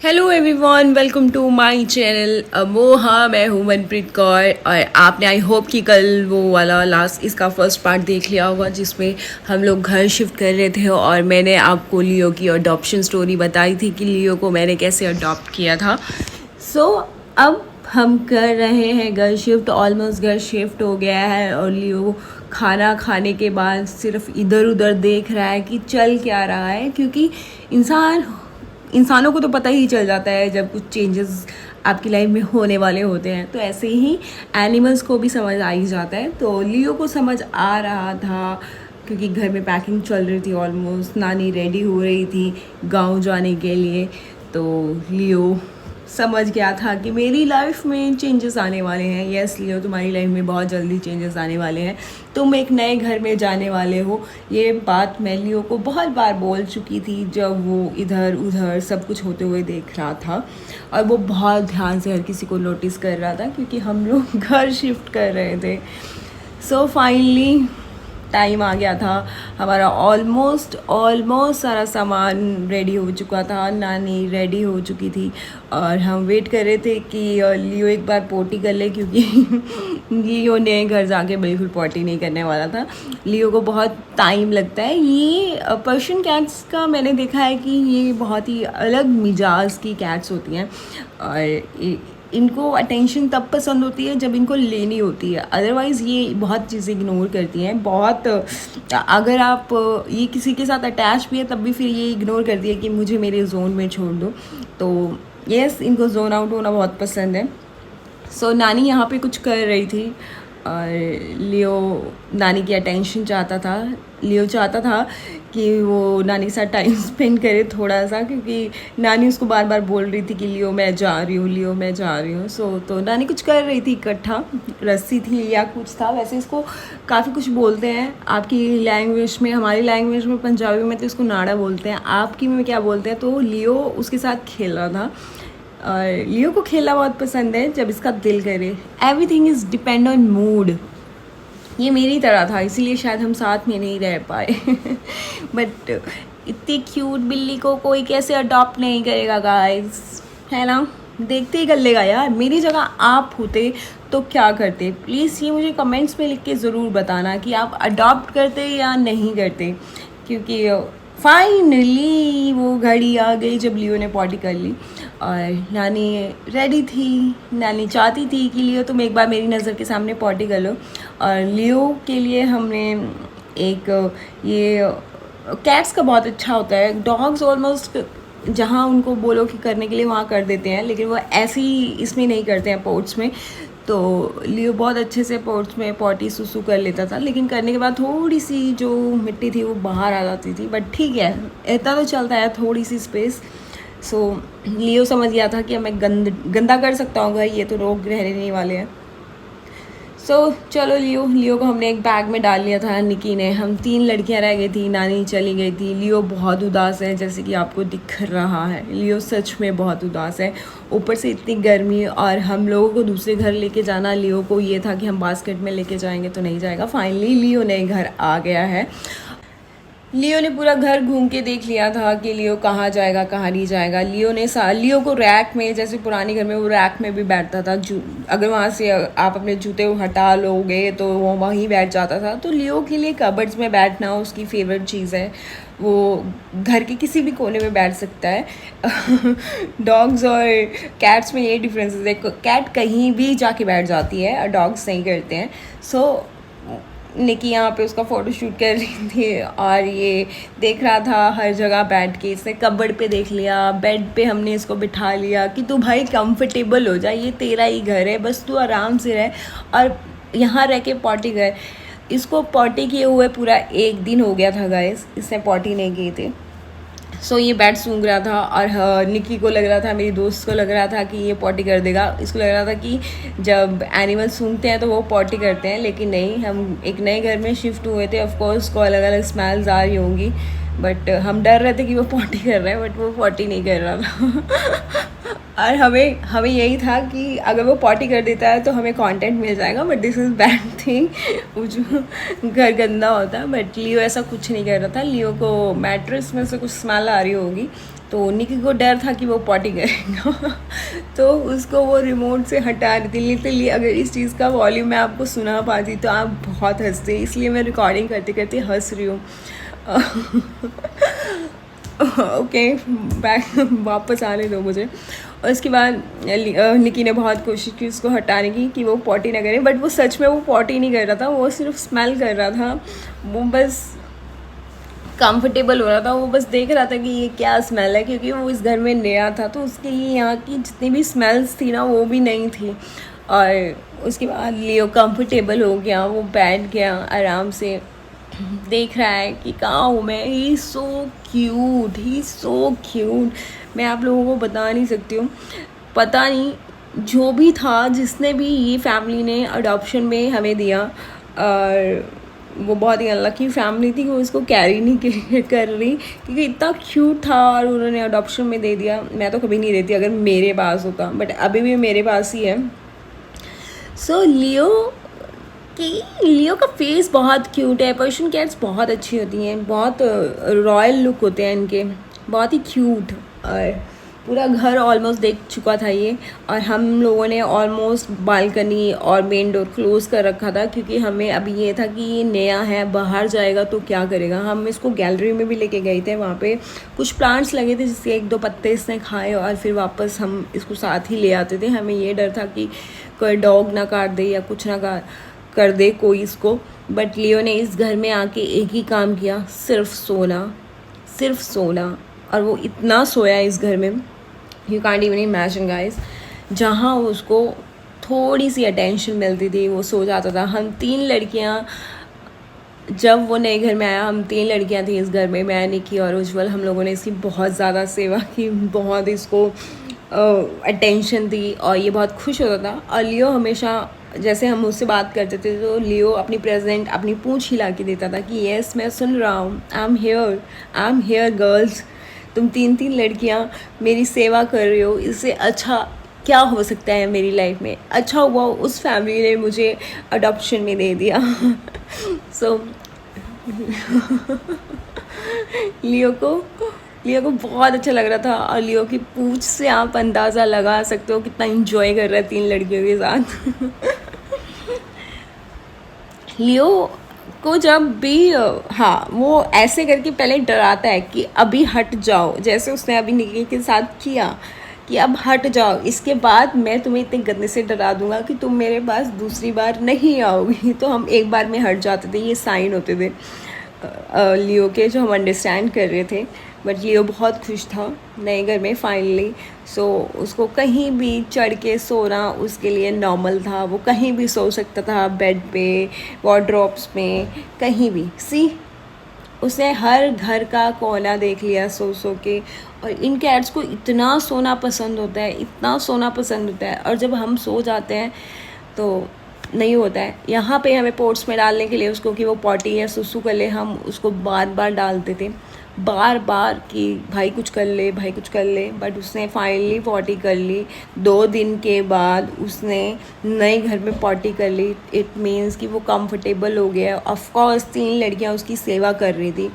Hello everyone, welcome to my channel Amoha. मैं हूँ मनप्रीत कौर और आपने आई होप कि कल वो वाला लास्ट इसका फर्स्ट पार्ट देख लिया होगा जिसमें हम लोग घर शिफ्ट कर रहे थे और मैंने आपको लियो की अडॉप्शन स्टोरी बताई थी कि लियो को मैंने कैसे अडॉप्ट किया था। अब हम कर रहे हैं घर शिफ्ट। ऑलमोस्ट घर शिफ्ट हो गया है और लियो खाना खाने के बाद सिर्फ इधर उधर देख रहा है कि चल क्या रहा है, क्योंकि इंसानों को तो पता ही चल जाता है जब कुछ चेंजेस आपकी लाइफ में होने वाले होते हैं, तो ऐसे ही एनिमल्स को भी समझ आ ही जाता है। तो लियो को समझ आ रहा था क्योंकि घर में पैकिंग चल रही थी, ऑलमोस्ट नानी रेडी हो रही थी गांव जाने के लिए। तो लियो समझ गया था कि मेरी लाइफ में चेंजेस आने वाले हैं। यस लियो, तुम्हारी लाइफ में बहुत जल्दी चेंजेस आने वाले हैं, तुम एक नए घर में जाने वाले हो। ये बात मैं लियो को बहुत बार बोल चुकी थी जब वो इधर उधर सब कुछ होते हुए देख रहा था, और वो बहुत ध्यान से हर किसी को नोटिस कर रहा था क्योंकि हम लोग घर शिफ्ट कर रहे थे। सो फाइनली टाइम आ गया था हमारा। ऑलमोस्ट सारा सामान रेडी हो चुका था, नानी रेडी हो चुकी थी और हम वेट कर रहे थे कि लियो एक बार पोटी कर ले, क्योंकि लियो ने घर जाके बिल्कुल पोटी नहीं करने वाला था। लियो को बहुत टाइम लगता है। ये पर्शियन कैट्स का मैंने देखा है कि ये बहुत ही अलग मिजाज की कैट्स होती हैं और इनको अटेंशन तब पसंद होती है जब इनको लेनी होती है, अदरवाइज़ ये बहुत चीज़ें इग्नोर करती हैं। बहुत अगर आप ये किसी के साथ अटैच भी है तब भी फिर ये इग्नोर करती है कि मुझे मेरे जोन में छोड़ दो। तो यस, इनको जोन आउट होना बहुत पसंद है। सो नानी यहाँ पे कुछ कर रही थी और लियो नानी की अटेंशन चाहता था। लियो चाहता था कि वो नानी के साथ टाइम स्पेंड करे थोड़ा सा, क्योंकि नानी उसको बार बार बोल रही थी कि लियो मैं जा रही हूँ, लियो मैं जा रही हूँ। तो नानी कुछ कर रही थी, इकट्ठा रस्सी थी या कुछ था। वैसे इसको काफ़ी कुछ बोलते हैं आपकी लैंग्वेज में, हमारी लैंग्वेज में पंजाबी में तो इसको नाड़ा बोलते हैं, आपकी में क्या बोलते हैं। तो लियो उसके साथ खेल रहा था और लियो को खेलना बहुत पसंद है जब इसका दिल करे। Everything is depend on mood. ये मेरी तरह था, इसीलिए शायद हम साथ में नहीं रह पाए बट इतनी क्यूट बिल्ली को कोई कैसे अडॉप्ट नहीं करेगा गाइस, है ना। देखते ही कर लेगा यार। मेरी जगह आप होते तो क्या करते? प्लीज़ ये मुझे कमेंट्स में लिख के ज़रूर बताना कि आप अडॉप्ट करते या नहीं करते, क्योंकि फाइनली वो घड़ी आ गई जब लियो ने पॉटी कर ली और नानी रेडी थी। नानी चाहती थी कि लियो तुम एक बार मेरी नज़र के सामने पॉटी कर लो, और लियो के लिए हमने एक ये कैट्स का बहुत अच्छा होता है। डॉग्स ऑलमोस्ट जहाँ उनको बोलो कि करने के लिए वहाँ कर देते हैं, लेकिन वो ऐसे ही इसमें नहीं करते हैं, पोर्ट्स में। तो लियो बहुत अच्छे से पोर्ट्स में पॉटी सुसु कर लेता था, लेकिन करने के बाद थोड़ी सी जो मिट्टी थी वो बाहर आ जाती थी, बट ठीक है, इतना तो चलता है, थोड़ी सी स्पेस। सो लियो समझ गया था कि मैं गंदा कर सकता हूँ घर, ये तो लोग रहने नहीं वाले हैं। सो चलो लियो को हमने एक बैग में डाल लिया था निकी ने। हम 3 लड़कियां रह गई थी, नानी चली गई थी। लियो बहुत उदास है, जैसे कि आपको दिख रहा है। लियो सच में बहुत उदास है, ऊपर से इतनी गर्मी और हम लोगों को दूसरे घर लेके जाना। लियो को ये था कि हम बास्केट में लेके जाएंगे तो नहीं जाएगा। फाइनली लियो ने घर आ गया है। लियो ने पूरा घर घूम के देख लिया था कि लियो कहाँ जाएगा कहाँ नहीं जाएगा। लियो को रैक में, जैसे पुराने घर में वो रैक में भी बैठता था। अगर वहाँ से आप अपने जूते हटा लोगे तो वो वहीं बैठ जाता था। तो लियो के लिए कबर्ड्स में बैठना उसकी फेवरेट चीज़ है। वो घर के किसी भी कोने में बैठ सकता है डॉग्स और कैट्स में ये डिफरेंसेस है, कैट कहीं भी जाके बैठ जाती है और डॉग्स नहीं करते हैं। सो निकी यहाँ पे उसका फ़ोटो शूट कर रही थी और ये देख रहा था हर जगह बैठ के। इसने कबर्ड पे देख लिया, बेड पे हमने इसको बिठा लिया कि तू भाई कंफर्टेबल हो जा, ये तेरा ही घर है, बस तू आराम से रह और यहाँ रह के पॉटी कर। इसको पॉटी किए हुए पूरा 1 दिन हो गया था गाइस, इसने पॉटी नहीं की थी। सो ये बेड सूंघ रहा था और निकी को लग रहा था, मेरी दोस्त को लग रहा था कि ये पॉटी कर देगा। इसको लग रहा था कि जब एनिमल सूंघते हैं तो वो पॉटी करते हैं, लेकिन नहीं। हम एक नए घर में शिफ्ट हुए थे, ऑफकोर्स उसको अलग अलग स्मेल्स आ रही होंगी, बट हम डर रहे थे कि वो पॉटी कर रहा है, बट वो पॉटी नहीं कर रहा था और हमें यही था कि अगर वो पॉटी कर देता है तो हमें कंटेंट मिल जाएगा, but this is bad thing. जो घर गंदा होता है, बट लियो ऐसा कुछ नहीं कर रहा था। लियो को मैट्रेस में से कुछ स्मेल आ रही होगी, तो निकी को डर था कि वो पॉटी करेगा तो उसको वो रिमोट से हटा रही थी। लिटरली अगर इस चीज़ का वॉल्यूम मैं आपको सुना पाती तो आप बहुत हंसते, इसलिए मैं रिकॉर्डिंग करते करते हंस रही हूँ। ओके बैक वापस आने दो मुझे। और उसके बाद निकी ने बहुत कोशिश की उसको हटाने की कि वो पॉटी ना करे, बट वो सच में वो पॉटी नहीं कर रहा था, वो सिर्फ स्मेल कर रहा था। वो बस कंफर्टेबल हो रहा था, वो बस देख रहा था कि ये क्या स्मेल है, क्योंकि वो इस घर में नया था तो उसके लिए यहाँ की जितनी भी स्मेल्स थी ना वो भी नहीं थी। और उसके बाद लियो कंफर्टेबल हो गया, वो बैठ गया आराम से, देख रहा है कि कहाँ हूँ मैं। ही सो क्यूट, ही सो क्यूट, मैं आप लोगों को बता नहीं सकती हूँ। पता नहीं जो भी था, जिसने भी ये फैमिली ने अडॉप्शन में हमें दिया, और वो बहुत ही अनलकी फैमिली थी कि वो इसको कैरी नहीं कर रही, क्योंकि इतना क्यूट था और उन्होंने अडॉप्शन में दे दिया। मैं तो कभी नहीं देती अगर मेरे पास होता, बट अभी भी मेरे पास ही है। सो लियो का फेस बहुत क्यूट है। पर्शियन कैट्स बहुत अच्छी होती हैं, बहुत रॉयल लुक होते हैं इनके, बहुत ही क्यूट। और पूरा घर ऑलमोस्ट देख चुका था ये, और हम लोगों ने ऑलमोस्ट बालकनी और मेन डोर क्लोज कर रखा था, क्योंकि हमें अभी ये था कि ये नया है, बाहर जाएगा तो क्या करेगा। हम इसको गैलरी में भी लेके गए थे, वहाँ पे कुछ प्लांट्स लगे थे जिसके 1-2 पत्ते इसने खाए, और फिर वापस हम इसको साथ ही ले आते थे। हमें ये डर था कि कोई डॉग ना काट दे या कुछ ना कर दे कोई इसको। बट लियो ने इस घर में आके एक ही काम किया, सिर्फ सोना। और वो इतना सोया इस घर में, you can't even imagine guys. जहाँ उसको थोड़ी सी अटेंशन मिलती थी वो सो जाता था। हम 3 लड़कियाँ, जब वो नए घर में आया हम 3 लड़कियाँ थी इस घर में, मैं, निकी और उज्जवल। हम लोगों ने इसकी बहुत ज़्यादा सेवा की, बहुत इसको अटेंशन दी, और ये बहुत खुश होता था। और लियो हमेशा जैसे हम उससे बात करते थे तो लियो अपनी प्रेजेंट, अपनी पूंछ हिला के देता था कि यस मैं सुन रहा हूँ, आई एम हेयर गर्ल्स। तुम 3 लड़कियाँ मेरी सेवा कर रही हो, इससे अच्छा क्या हो सकता है मेरी लाइफ में। अच्छा हुआ उस फैमिली ने मुझे अडॉप्शन में दे दिया। सो लियो को बहुत अच्छा लग रहा था, और लियो की पूंछ से आप अंदाज़ा लगा सकते हो कितना इंजॉय कर रहा है 3 लड़कियों के साथ। लियो को जब भी हाँ वो ऐसे करके पहले डराता है कि अभी हट जाओ, जैसे उसने अभी निकी के साथ किया कि अब हट जाओ, इसके बाद मैं तुम्हें इतने गंदे से डरा दूंगा कि तुम मेरे पास दूसरी बार नहीं आओगी। तो हम एक बार में हट जाते थे, ये साइन होते थे लियो के, जो हम अंडरस्टैंड कर रहे थे। बट लियो बहुत खुश था नए घर में फाइनली। सो उसको कहीं भी चढ़ के सोना उसके लिए नॉर्मल था, वो कहीं भी सो सकता था, बेड पे, वॉर्डरोब्स में, कहीं भी। उसने हर घर का कोना देख लिया सो के। और इन कैट्स को इतना सोना पसंद होता है, इतना सोना पसंद होता है, और जब हम सो जाते हैं तो नहीं होता है। यहाँ पे हमें पोट्स में डालने के लिए उसको कि वो पॉटी या सुसु कर ले, हम उसको बार डालते थे, बार कि भाई कुछ कर ले। बट उसने फाइनली पॉटी कर ली। 2 दिन के बाद उसने नए घर में पॉटी कर ली। इट मीन्स कि वो कंफर्टेबल हो गया। ऑफ कोर्स 3 लड़कियां उसकी सेवा कर रही थी,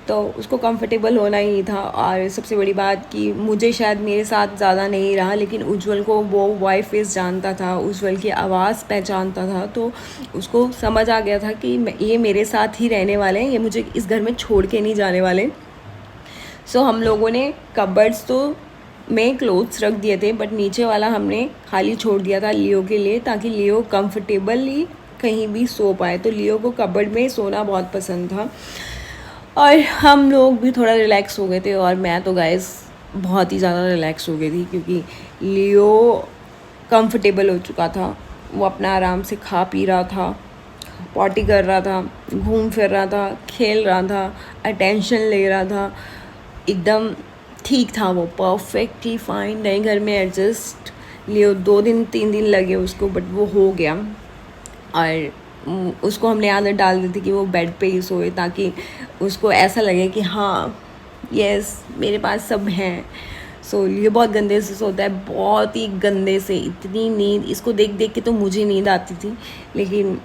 तो उसको कंफर्टेबल होना ही था। और सबसे बड़ी बात कि मुझे शायद मेरे साथ ज़्यादा नहीं रहा, लेकिन उज्जवल को वो वॉइस फेस जानता था, उज्जवल की आवाज़ पहचानता था, तो उसको समझ आ गया था कि ये मेरे साथ ही रहने वाले हैं, ये मुझे इस घर में छोड़ के नहीं जाने वाले। सो हम लोगों ने कबर्ड्स तो में क्लोथ्स रख दिए थे, बट नीचे वाला हमने खाली छोड़ दिया था लियो के लिए, ताकि लियो कंफर्टेबली कहीं भी सो पाए। तो लियो को कबर्ड में सोना बहुत पसंद था, और हम लोग भी थोड़ा रिलैक्स हो गए थे। और मैं तो गाइस बहुत ही ज़्यादा रिलैक्स हो गई थी, क्योंकि लियो कंफर्टेबल हो चुका था। वो अपना आराम से खा पी रहा था, पॉटी कर रहा था, घूम फिर रहा था, खेल रहा था, अटेंशन ले रहा था, एकदम ठीक था वो, परफेक्टली फाइन। नए घर में एडजस्ट लियो 2-3 दिन लगे उसको, बट वो हो गया। और उसको हमने आदत डाल दी थी कि वो बेड पे ही सोए, ताकि उसको ऐसा लगे कि हाँ यस मेरे पास सब हैं। सो ये बहुत गंदे से सोता है, बहुत ही गंदे से। इतनी नींद इसको देख के तो मुझे नींद आती थी, लेकिन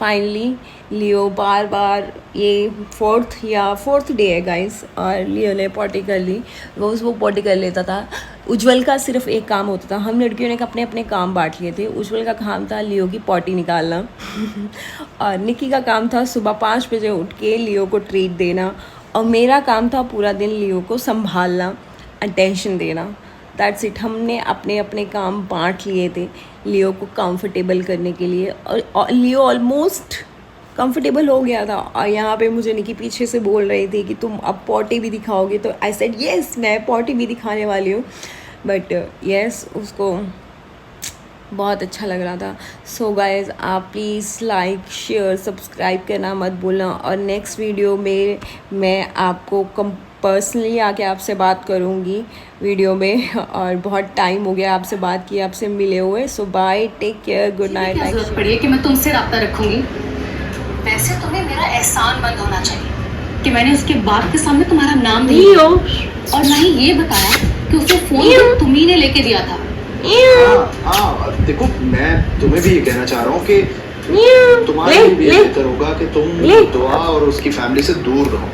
फाइनली लियो बार बार ये फोर्थ डे है गाइस, और लियो ने पॉटी कर ली। रोज़ वो पॉटी कर लेता था। उज्जवल का सिर्फ एक काम होता था, हम लड़कियों ने अपने अपने काम बांट लिए थे। उज्जवल का काम था लियो की पॉटी निकालना और निकी का काम था सुबह 5 बजे उठ के लियो को ट्रीट देना, और मेरा काम था पूरा दिन लियो को संभालना, अटेंशन देना। That's it. हमने अपने अपने काम बांट लिए थे लियो को कंफर्टेबल करने के लिए, और लियो ऑलमोस्ट कंफर्टेबल हो गया था। और यहाँ पे मुझे निकी पीछे से बोल रही थी कि तुम अब पॉटी भी दिखाओगे, तो आई सेड यस, मैं पॉटी भी दिखाने वाली हूँ। बट यस, उसको बहुत अच्छा लग रहा था। सो गाइज, आप प्लीज़ लाइक शेयर सब्सक्राइब करना मत भूलना, और नेक्स्ट वीडियो में मैं आपको पर्सनली आके आपसे बात करूँगी वीडियो में। और बहुत टाइम हो गया आपसे बात किए, आपसे मिले हुए। So bye, take care, good night. जरूरत पड़ी है कि मैं तुमसे रब्ता रखूंगी? वैसे तुम्हें मेरा एहसान मंद होना चाहिए कि मैंने उसके बाप के सामने तुम्हारा नाम नहीं लिया, और ना ही ये बताया कि उसे फोन भी तुम्ही ने लेके दिया था। हाँ, देखो मैं तुम्हें भी ये कहना चाह रहा हूँ कि तुम्हारे लिए भी बेहतर होगा कि तुम दुआ और उसकी फैमिली से दूर रहो।